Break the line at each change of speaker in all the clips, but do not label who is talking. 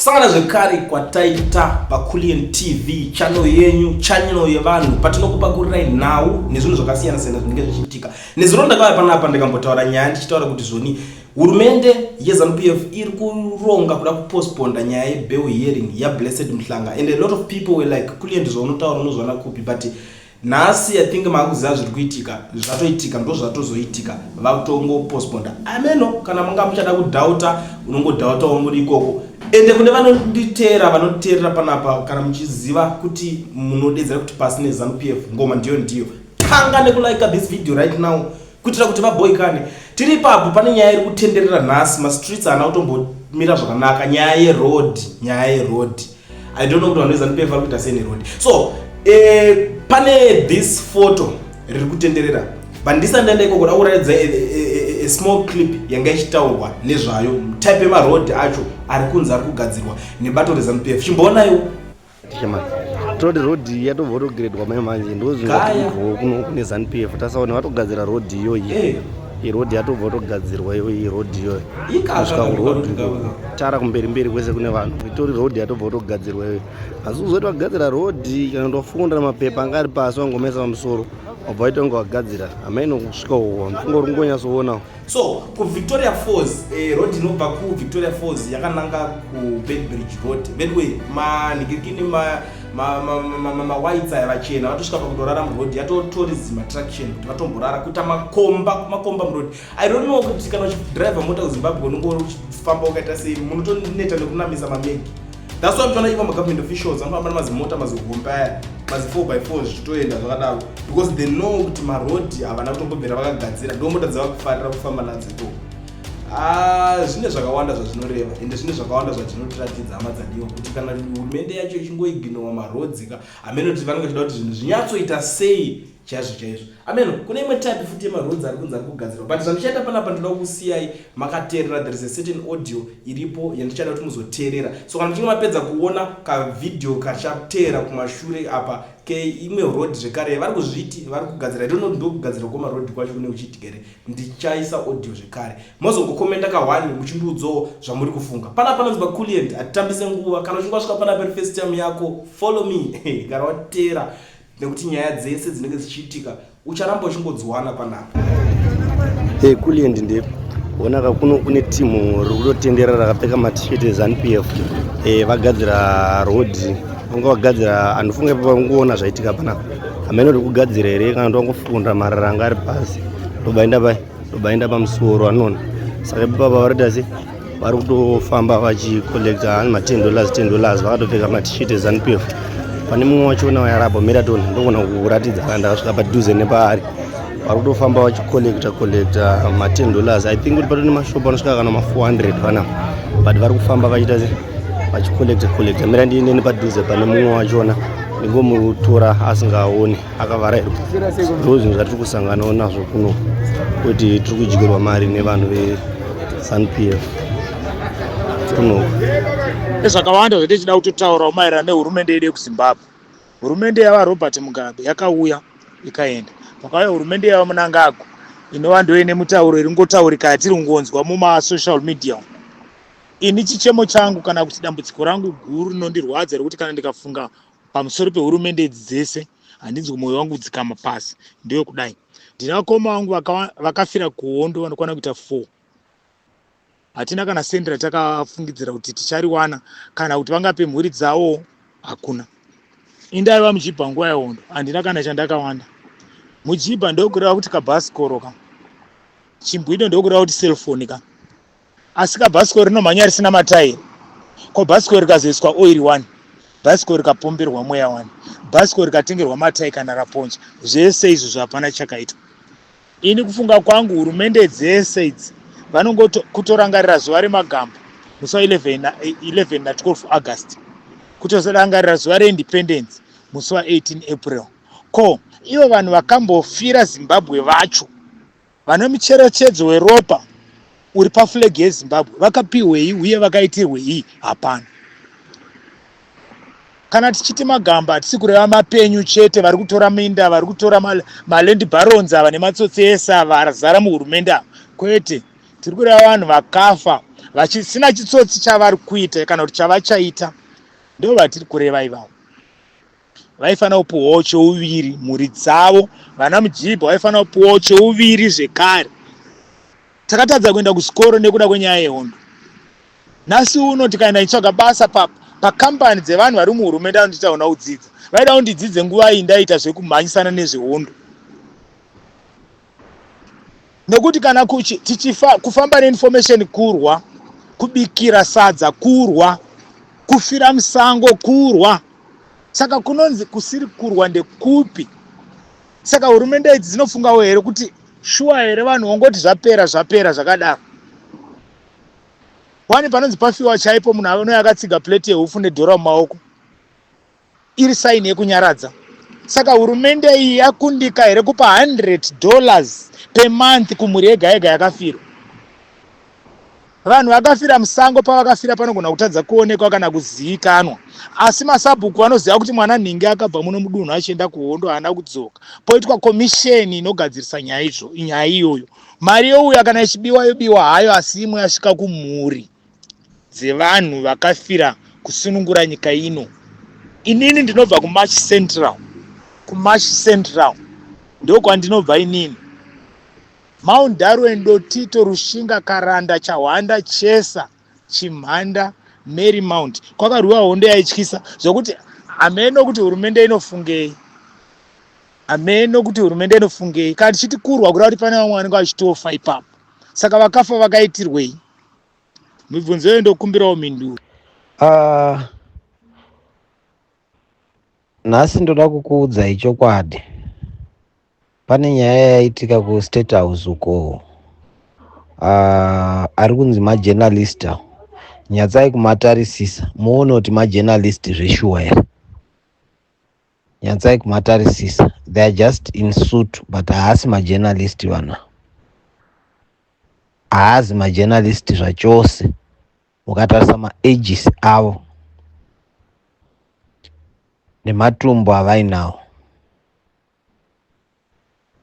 Sana zvekare kwataita paCoolian TV channel yenyu channel yevanhu patinokupa right now nezvinhu zvakasiyana siyana zvinenge zvichiitika. Nezuro ndakauya panapa ndikambotaura nyaya ndichitaura kuti zvoni hurumende yeZANU-PF iri kuronga kuda kupostponda nyaya yebail hearing yaBlessed Mhlanga, and a lot of people were like Coolian ndizvaunotaura unozwana kupi, but nasi I think makuziva zviri kuitika zvatoitika ndo zvatozoitika vatongo postponda. Ameno kana manga muchada kudhauta unongodhautawo muri ikoko. Ende kune vanotiteera panapa kana muchiziva kuti munodedzera kuti pasine ZANU-PF ngoma ndiyo tanga nekulike this video right now kuitira kuti vaboyikane. Tiri papo pane nyaya iri kutenderera nhasi, ma streets ana utombomira zvakanaka, nyaya yeroad. I don't know kuti vanhu veZANU-PF vari kuita sei neroad. So pane this photo riri kutenderera, bandisandenda ikoko da kuratidza a small clip yanga ichitaurwa nezvayo type ema road acho ari kunzi ari kugadzirwa nebato reZANU-PF. Chimboonaiwo
tichema road yatovotogradwa manje ndozvingatibvo kuno kune ZANU-PF tasaona vatogadzira road iyoyi. Road yatovotogadzirwa iyoyi road iyoyi ikasvika road tara kumberi kwese kune vanhu itori road yatovotogadzirwa iyoyi. Asi uzoti wagadzira road kana ndofunda mapepa angari pasi wangomesa pamusoro wabva waita kunge wagadzira hamaino kusvika uwo mfungo uri ngonyatsoona.
So kuVictoria Falls road inobva kuVictoria Falls yakananga kuBedbridge Road. Bedway manhikikini ma whites aya vachena vatosvika pakutorara muroad yato tourism attraction kuti vatomborara kuita makomba muroad. I don't know kuti kana uchidrive mota kuZimbabwe unongori uchifamba ukaita sei munotoneta nekunamisa mamegi. That's why I'm trying to even government officials anofamba nemazimota mazigomba mazi 4x4 zvichitoenda zvakadaro because they know kuti maroad havana kutombobvera vakagadzira ndo mota dzavakufarira kufamba nadzeto. Zvine zvakawanda zvazvinoreva ende zvine zvakawanda zvazvinotiratidza hama dzadiwa kuti kana hurumende yacho ichingoignora maroads ameno kuti vanenge vachida kuti zvinhu zvinyatsoita sei chaizvo. Ameno kune imwe type futi yemaroads ari kunzi ari kugadzirwa, but zvandichaita panapa ndoda kusiyai makateerera. There is a certain audio iripo yandichada kuti muzoteerera. So kana muchinge mapedza kuona kavidhio kachateera kumashure apa keimwe road zvekare vari kuzviti vari kugadzira, I don't know ndo kugadzira kwemaroad kwacho kune uchiitika here, ndichaisa audio zvekare mozongokomenta ka1 muchindiudzawo zvamuri kufunga. Panapa nonzi paCoolian atitambise nguva. Kana uchinge wasvika panapa iri first time yako follow me gara wateera nekuti nyaya dzese dzinenge dzichiitika ucharamba uchingodziwana panapa.
Coolian ndinoona kuno kune timu riri kutotenderera rakapfeka matisheti eZANU-PF vagadzira road. Vanga vagadzira andofunga ipapo vangoona zvaitika panapa hameno ri kugadzira here kana ndongofunda mararanga ari pasi ndobainda pamusoro anoona. Saka ipapo varita se vari kutofamba vachikolekta $10 vakatopfeka matisheti eZANU-PF. Pane mumwe wachona wayarapo marathon ndogona kuratidza kana ndakasvika padhuze nepaari vari kutofamba vachikolekta $10. I think kuti patone mashopu anosvika kana ma400 panapa, but vari kufamba vachiita se vachikolekta. Mira ndiineni padhuze pane mumwe wachona ndingomutora asingaoni akavarairwa. Ndo zvinhu zvatiri kusanganawo nazvo kuno kuti tiri kudyirwa mari nevanhu veZANU-PF kuno.
Zvakawanda zvatichida kutotaurawo maererano nehurumende yedu yekuZimbabwe. Hurumende yavaRobert Mugabe yakauya ikaenda, pakauya hurumende yava Mnangagwa inova ndoine mutauro iringotaurika yatiri kungonzwa mumasocial media. Ini chichemo changu kana kuti dambudziko rangu guru rinondirwadza rekuti kana ndikafunga pamusoro pehurumende dzese handinzwi mwoyo wangu dzikama pasi. Ndiyo kudai ndina vakoma vangu vakafira kuhondo vanokwana kuita 4. Hatina kana sendi ratakafungidzira kuti tichariwana kana kuti vangape mhuri dzawo hakuna. Indaiva muJibha nguva yehondo handina kana chandakawanda. Mujibha ndokureva kuti kabhasikoro ka chimbwido ndokureva kuti cellphone ka, asi kabhasikoro rinomhanya risina matairi. Ko bhasikoro rikazoiswa oil 1, bhasikoro rikapomberwa mweya 1, bhasikoro rikatengerwa matairi kana raponja, zvese izvo hapana chakaitwa. Ini kufunga kwangu hurumende dzese idzi vanongokutorangarira zuva remagamba musi wa 11 na 12 August, kutozorangarira zuva reindependence musi wa 18 April. Ko ivo vanhu vakambofira Zimbabwe vacho vane mucherechedzo weropa uri paflag yeZimbabwe vakapiwei uye vakaitirwei? Hapana. Kana tichiti magamba hatisi kureva mapenyu chete vari kutora minda, vari kutora maland barons ava nematsotsi ese ava arazara muhurumende ava, kwete. Tiri kureva vanhu vakafa vachisina chitsotsi chavari kuita kana kuti chavachaita, ndo vatiri kureva ivavo. Vaifanira kupuwawo chouviri mhuri dzavo, vana mujibha vaifanira kupuwawo chouviri zvekare. Takatadza kuenda kuchikoro nekuda kwenyaya yehondo. Nhasi uno tikaenda itsvaga basa pakambani dzevanhu vari muhurumende anonditaona kudzidza, vaida kundidzidze nguva iyi ndaita zvekumhanyisana nezvehondo. Nekuti kana kufamba neinformation kurwa, kubikira sadza kurwa, kufira musango kurwa, saka kunonzi kusiri kurwa ndekupi? Saka hurumende idzi dzinofungawo here kuti shuwa here vanhu vongoti zvapera zvakadaro. Wani panonzi pafiwa chaipo munhu anouya akatsiga plate yehufu nedhora mumaoko, iri saini yekunyaradza. Saka hurumende iyi yakundika here kupa $100 per month kumhuri yega yega yakafirwa. Vanhu vakafira musango pavakafira panogona kutadza kuonekwa kana kuzivikanwa, asi masabhuku vanoziva kuti mwana nhingi akabva muno mudunhu achienda kuhondo haana kudzoka. Poitwa komisheni inogadzirisa nyaya iyoyo. Mari youya kana ichibiwa yobiwa hayo, asi imwe yasvika kumhuri dzevanhu vakafira kusunungura nyika ino. Inini ndinobva kuMarch Central ndokwandinobva inini. Maundarwendo, Tito, Rushinga, Karanda, Chahwanda, Chesa, Chimhanda, Marymount kwakarwiwa hondo yaityisa zvokuti hameno kuti hurumende inofungei. Kana tichiti kurwa kureva kuti pane vamwe vanenge vachitofa ipapo. Saka vakafa vakaitirwei? Mibvunzo iyo ndokumbirawo minduro.
Nhasi ndoda kukuudza ichokwadi. Pane nyaya yaitika kuState House uko, ari kunzi majournalist. Nyatsai kumatarisisa muone kuti majournalist zveshuwa here. Nyatsai kumatarisisa, they are just in suit, but haasi majournalist vana. Haasi majournalist zvachose. Mukatarisa maages avo nematumbu avainawo,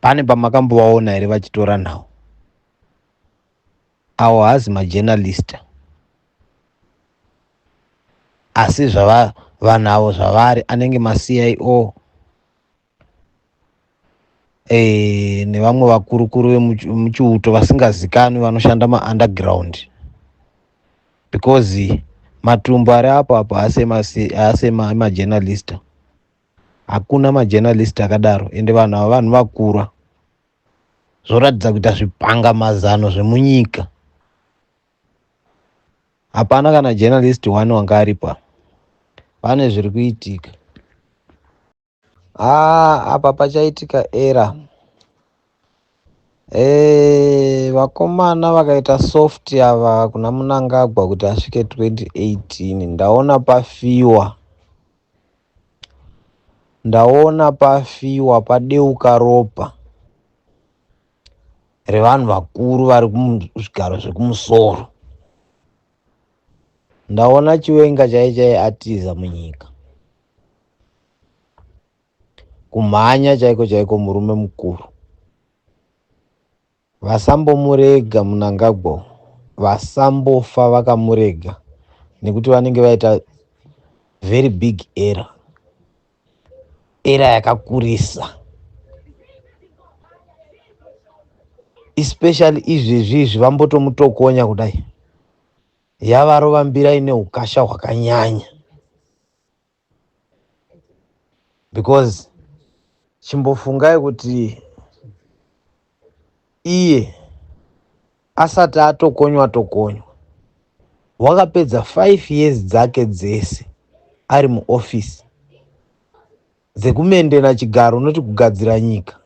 pane pamakambovaona here vachitora nawo. Avo haasi majournalist, asi vanavo zvavari anenge maCIO nevamwe vakurukuru vemuchiuto vasingazikanwi vanoshanda maunderground, because matumbu ari apo haasi majournalist. Hakuna majournalist akadaro, ende vanhu ava vanhu vakura. Zvoratidza kuita zvipangamazano zvemunyika. Hapana kana journalist wani wanga aripa. Pane zviri kuitika. Apa pachaitika era. Vakomana vakaita soft ava kuna Mnangagwa kuti asvike 2018. Ndaona pafiwa padeuka ropa revanhu vakuru vari kuzvigaro zvekumusoro. Ndaona chiwenga chaichai atiza munyika. Kumhanya chaiko murume mukuru. Vasambomurega Mnangagwa, vasambofa vakamurega, nekuti vanenge vaita very big error. Era yakakurisa, especially izvezvi vambotomutokonya kudai, yavarova mbira ine ukasha hwakanyanya. Because chimbofungai kuti iye asati atokonywa wakapedza 5 years dzake dzese ari muofisi dzekumendera chigaro unoti kugadzira nyika,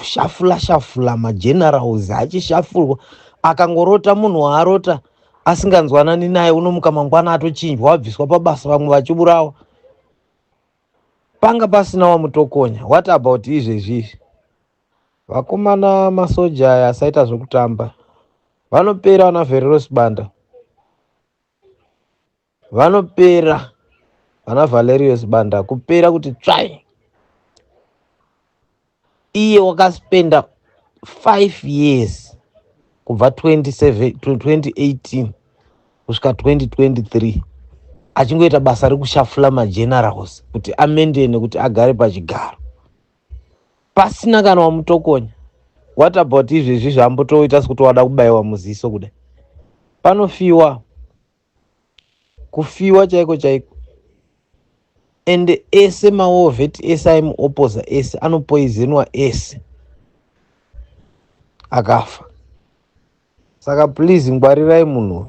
shafula magenerals achishafurwa, akangorota munhu waarota asinganzwanani naye unomuka mangwana atochinjwa wabviswa pabasa vamwe vachiburawa. Panga pasina wamutokonya. What about izvezvi? Vakomana masoja aya asaita zvokutamba vanopera vana Vereros Banda, vanopera vana Valerius Banda, kupera kuti tsvai. Iye wakaspenda 5 years kubva 2018 kusvika 2023 achingoita basa rekushafula magenerals kuti amendene kuti agare pachigaro pasina kana wamutokonya. What about izvezvi zvambotoita sekuti wada kubayiwa muziso kudai? Panofiwa, kufiwa chaiko chaiko. Ende ese maovheti ese aimuopoza ese anopoizenwa ese akafa. Saka please ngwarirai munhu.